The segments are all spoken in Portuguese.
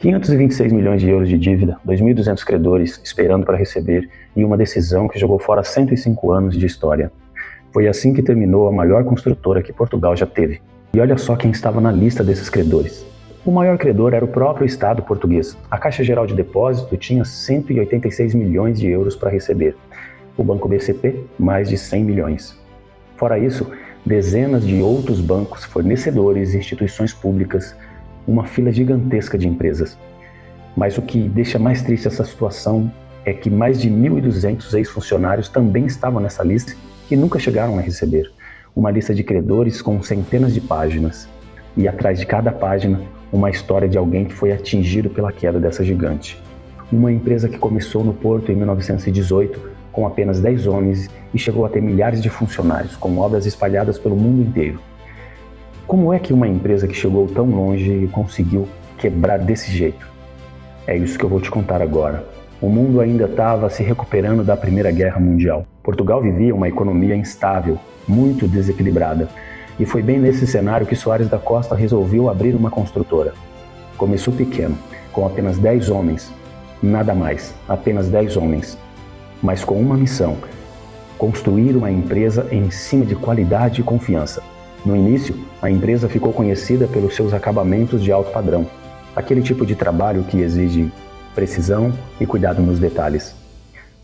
526 milhões de euros de dívida, 2.200 credores esperando para receber e uma decisão que jogou fora 105 anos de história. Foi assim que terminou a maior construtora que Portugal já teve. E olha só quem estava na lista desses credores. O maior credor era o próprio Estado português. A Caixa Geral de Depósito tinha 186 milhões de euros para receber. O Banco BCP, mais de 100 milhões. Fora isso, dezenas de outros bancos, fornecedores, instituições públicas, uma fila gigantesca de empresas. Mas o que deixa mais triste essa situação é que mais de 1.200 ex-funcionários também estavam nessa lista e nunca chegaram a receber. Uma lista de credores com centenas de páginas. E atrás de cada página, uma história de alguém que foi atingido pela queda dessa gigante. Uma empresa que começou no Porto em 1918 com apenas 10 homens e chegou a ter milhares de funcionários, com obras espalhadas pelo mundo inteiro. Como é que uma empresa que chegou tão longe conseguiu quebrar desse jeito? É isso que eu vou te contar agora. O mundo ainda estava se recuperando da Primeira Guerra Mundial. Portugal vivia uma economia instável, muito desequilibrada. E foi bem nesse cenário que Soares da Costa resolveu abrir uma construtora. Começou pequeno, com apenas 10 homens. Nada mais, apenas 10 homens. Mas com uma missão: construir uma empresa em cima de qualidade e confiança. No início, a empresa ficou conhecida pelos seus acabamentos de alto padrão. Aquele tipo de trabalho que exige precisão e cuidado nos detalhes.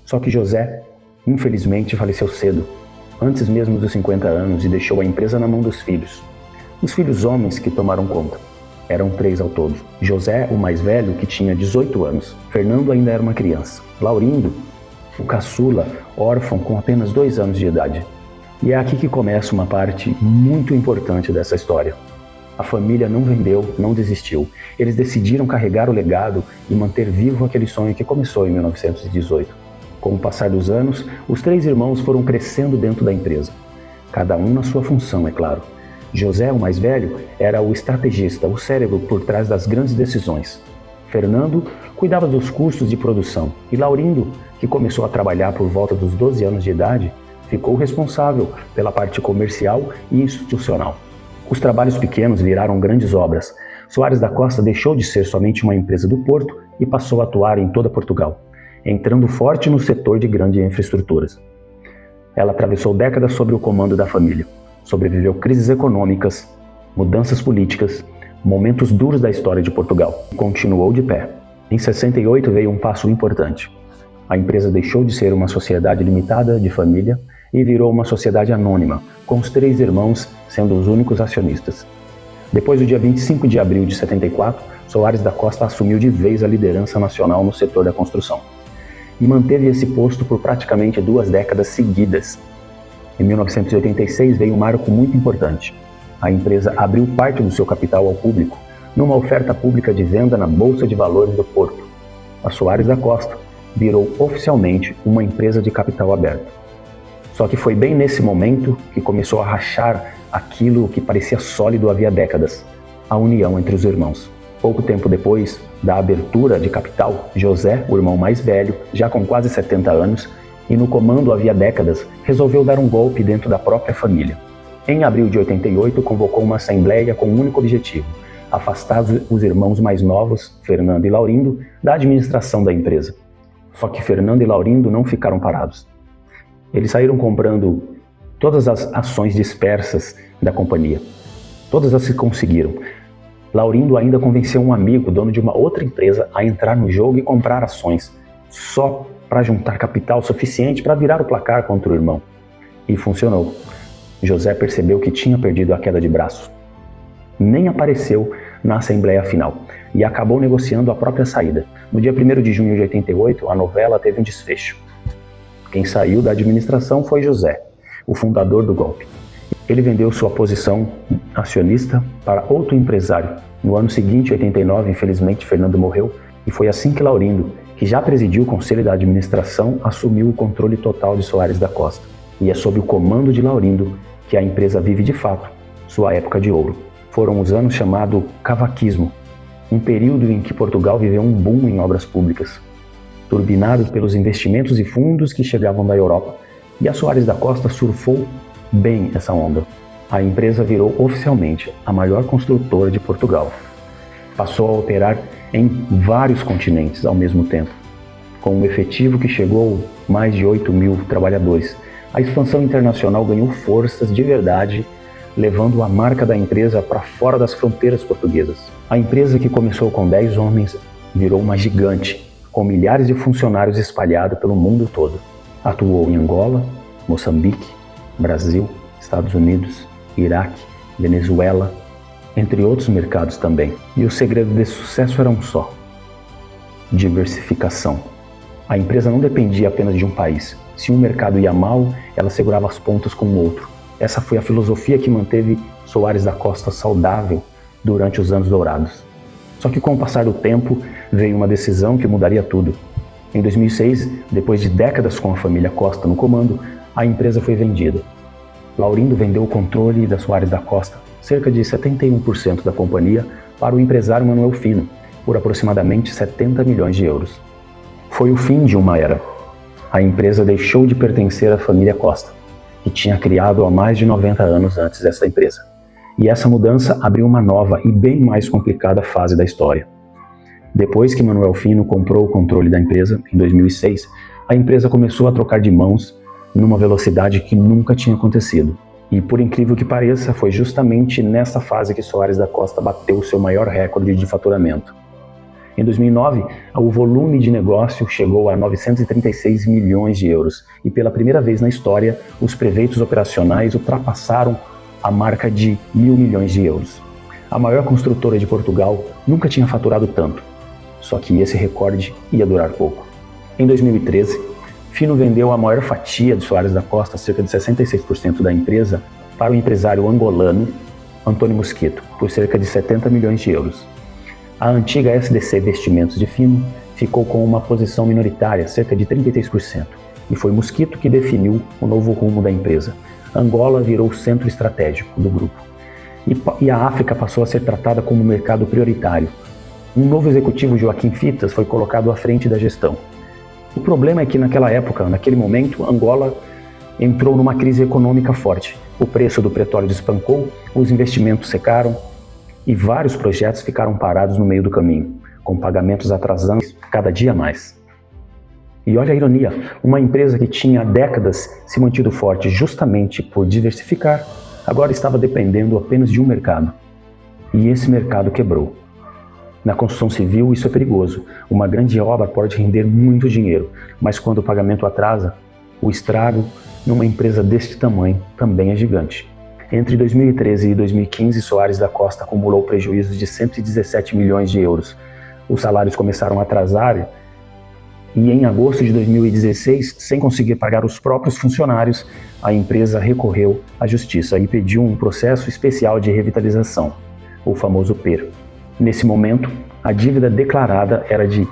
Só que José, infelizmente, faleceu cedo, antes mesmo dos 50 anos, e deixou a empresa na mão dos filhos. Os filhos homens que tomaram conta. Eram 3 ao todo. José, o mais velho, que tinha 18 anos. Fernando ainda era uma criança. Laurindo, o caçula, órfão com apenas 2 anos de idade. E é aqui que começa uma parte muito importante dessa história. A família não vendeu, não desistiu. Eles decidiram carregar o legado e manter vivo aquele sonho que começou em 1918. Com o passar dos anos, os 3 irmãos foram crescendo dentro da empresa. Cada um na sua função, é claro. José, o mais velho, era o estrategista, o cérebro por trás das grandes decisões. Fernando cuidava dos custos de produção. E Laurindo, que começou a trabalhar por volta dos 12 anos de idade, ficou responsável pela parte comercial e institucional. Os trabalhos pequenos viraram grandes obras. Soares da Costa deixou de ser somente uma empresa do Porto e passou a atuar em toda Portugal, entrando forte no setor de grandes infraestruturas. Ela atravessou décadas sob o comando da família, sobreviveu crises econômicas, mudanças políticas, momentos duros da história de Portugal, e continuou de pé. Em 68 veio um passo importante. A empresa deixou de ser uma sociedade limitada de família e virou uma sociedade anônima, com os 3 irmãos sendo os únicos acionistas. Depois do dia 25 de abril de 74, Soares da Costa assumiu de vez a liderança nacional no setor da construção. E manteve esse posto por praticamente 2 décadas seguidas. Em 1986 veio um marco muito importante. A empresa abriu parte do seu capital ao público, numa oferta pública de venda na Bolsa de Valores do Porto. A Soares da Costa virou oficialmente uma empresa de capital aberto. Só que foi bem nesse momento que começou a rachar aquilo que parecia sólido havia décadas: a união entre os irmãos. Pouco tempo depois da abertura de capital, José, o irmão mais velho, já com quase 70 anos, e no comando havia décadas, resolveu dar um golpe dentro da própria família. Em abril de 88, convocou uma assembleia com um único objetivo: afastar os irmãos mais novos, Fernando e Laurindo, da administração da empresa. Só que Fernando e Laurindo não ficaram parados. Eles saíram comprando todas as ações dispersas da companhia. Todas as que conseguiram. Laurindo ainda convenceu um amigo, dono de uma outra empresa, a entrar no jogo e comprar ações, só para juntar capital suficiente para virar o placar contra o irmão. E funcionou. José percebeu que tinha perdido a queda de braço. Nem apareceu na assembleia final e acabou negociando a própria saída. No dia 1º de junho de 88, a novela teve um desfecho. Quem saiu da administração foi José, o fundador do golpe. Ele vendeu sua posição acionista para outro empresário. No ano seguinte, 89, infelizmente, Fernando morreu, e foi assim que Laurindo, que já presidiu o conselho da administração, assumiu o controle total de Soares da Costa. E é sob o comando de Laurindo que a empresa vive de fato sua época de ouro. Foram os anos chamados cavaquismo, um período em que Portugal viveu um boom em obras públicas, turbinado pelos investimentos e fundos que chegavam da Europa, e a Soares da Costa surfou bem essa onda. A empresa virou oficialmente a maior construtora de Portugal. Passou a operar em vários continentes ao mesmo tempo, com um efetivo que chegou a mais de 8.000 trabalhadores. A expansão internacional ganhou forças de verdade, levando a marca da empresa para fora das fronteiras portuguesas. A empresa, que começou com 10 homens, virou uma gigante, com milhares de funcionários espalhados pelo mundo todo. Atuou em Angola, Moçambique, Brasil, Estados Unidos, Iraque, Venezuela, entre outros mercados também. E o segredo desse sucesso era um só: diversificação. A empresa não dependia apenas de um país. Se um mercado ia mal, ela segurava as pontas com o outro. Essa foi a filosofia que manteve Soares da Costa saudável durante os anos dourados. Só que com o passar do tempo, veio uma decisão que mudaria tudo. Em 2006, depois de décadas com a família Costa no comando, a empresa foi vendida. Laurindo vendeu o controle da Soares da Costa, cerca de 71% da companhia, para o empresário Manuel Fino, por aproximadamente 70 milhões de euros. Foi o fim de uma era. A empresa deixou de pertencer à família Costa, que tinha criado há mais de 90 anos antes dessa empresa. E essa mudança abriu uma nova e bem mais complicada fase da história. Depois que Manuel Fino comprou o controle da empresa, em 2006, a empresa começou a trocar de mãos numa velocidade que nunca tinha acontecido. E, por incrível que pareça, foi justamente nessa fase que Soares da Costa bateu seu maior recorde de faturamento. Em 2009, o volume de negócio chegou a 936 milhões de euros e, pela primeira vez na história, os proveitos operacionais ultrapassaram a marca de 1.000 milhões de euros. A maior construtora de Portugal nunca tinha faturado tanto, só que esse recorde ia durar pouco. Em 2013, Fino vendeu a maior fatia de Soares da Costa, cerca de 66% da empresa, para o empresário angolano Antônio Mosquito, por cerca de 70 milhões de euros. A antiga SDC Investimentos de Fino ficou com uma posição minoritária, cerca de 33%, e foi Mosquito que definiu o novo rumo da empresa. Angola virou o centro estratégico do grupo, e a África passou a ser tratada como um mercado prioritário. Um novo executivo, Joaquim Fitas, foi colocado à frente da gestão. O problema é que naquela época, naquele momento, Angola entrou numa crise econômica forte. O preço do petróleo despencou, os investimentos secaram e vários projetos ficaram parados no meio do caminho, com pagamentos atrasando cada dia mais. E olha a ironia, uma empresa que tinha há décadas se mantido forte justamente por diversificar, agora estava dependendo apenas de um mercado. E esse mercado quebrou. Na construção civil, isso é perigoso. Uma grande obra pode render muito dinheiro, mas quando o pagamento atrasa, o estrago numa empresa deste tamanho também é gigante. Entre 2013 e 2015, Soares da Costa acumulou prejuízos de 117 milhões de euros. Os salários começaram a atrasar e em agosto de 2016, sem conseguir pagar os próprios funcionários, a empresa recorreu à justiça e pediu um processo especial de revitalização, o famoso PER. Nesse momento, a dívida declarada era de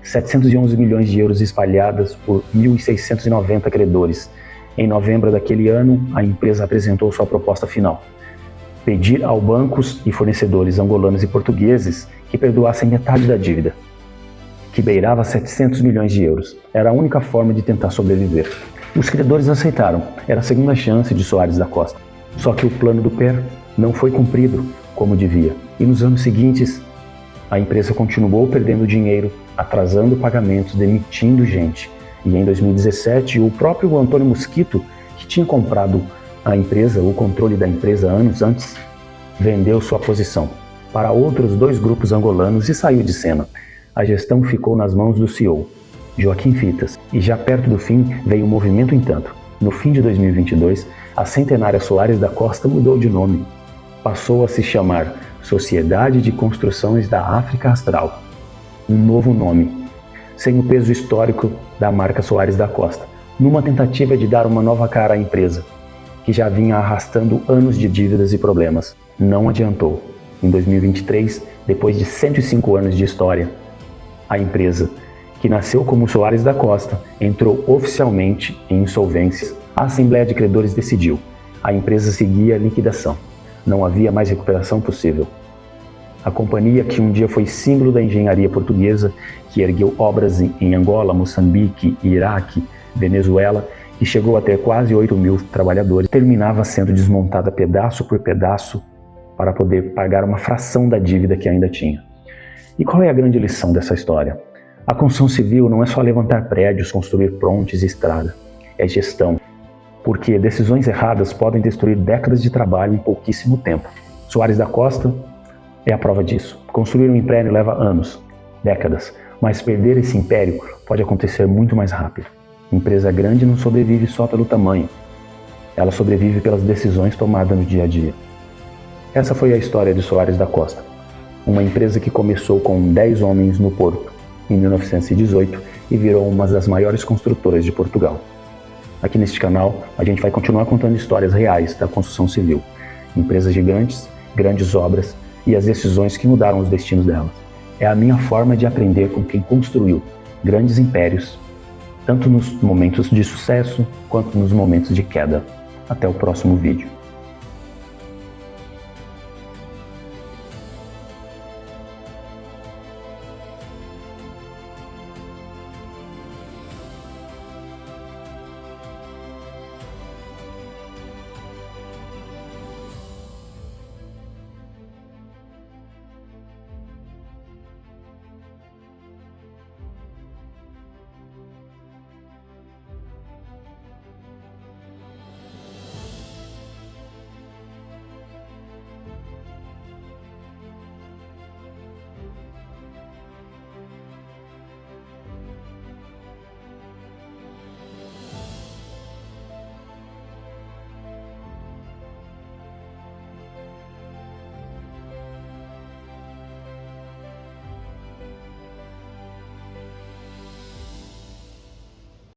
711 milhões de euros espalhadas por 1.690 credores. Em novembro daquele ano, a empresa apresentou sua proposta final: pedir aos bancos e fornecedores angolanos e portugueses que perdoassem metade da dívida, que beirava 700 milhões de euros. Era a única forma de tentar sobreviver. Os credores aceitaram, era a segunda chance de Soares da Costa. Só que o plano do PER não foi cumprido como devia. E nos anos seguintes, a empresa continuou perdendo dinheiro, atrasando pagamentos, demitindo gente. E em 2017, o próprio Antônio Mosquito, que tinha comprado a empresa, o controle da empresa anos antes, vendeu sua posição para outros 2 grupos angolanos e saiu de cena. A gestão ficou nas mãos do CEO, Joaquim Fitas, e já perto do fim veio o movimento entanto. No fim de 2022, a centenária Soares da Costa mudou de nome. Passou a se chamar Sociedade de Construções da África Austral. Um novo nome, sem o peso histórico da marca Soares da Costa, numa tentativa de dar uma nova cara à empresa, que já vinha arrastando anos de dívidas e problemas. Não adiantou. Em 2023, depois de 105 anos de história, a empresa, que nasceu como Soares da Costa, entrou oficialmente em insolvência. A Assembleia de Credores decidiu. A empresa seguia a liquidação. Não havia mais recuperação possível. A companhia, que um dia foi símbolo da engenharia portuguesa, que ergueu obras em Angola, Moçambique, Iraque, Venezuela, e chegou a ter quase 8.000 trabalhadores, terminava sendo desmontada pedaço por pedaço para poder pagar uma fração da dívida que ainda tinha. E qual é a grande lição dessa história? A construção civil não é só levantar prédios, construir pontes e estrada. É gestão. Porque decisões erradas podem destruir décadas de trabalho em pouquíssimo tempo. Soares da Costa é a prova disso. Construir um império leva anos, décadas, mas perder esse império pode acontecer muito mais rápido. Empresa grande não sobrevive só pelo tamanho. Ela sobrevive pelas decisões tomadas no dia a dia. Essa foi a história de Soares da Costa, uma empresa que começou com 10 homens no Porto, em 1918, e virou uma das maiores construtoras de Portugal. Aqui neste canal, a gente vai continuar contando histórias reais da construção civil, empresas gigantes, grandes obras e as decisões que mudaram os destinos delas. É a minha forma de aprender com quem construiu grandes impérios, tanto nos momentos de sucesso quanto nos momentos de queda. Até o próximo vídeo.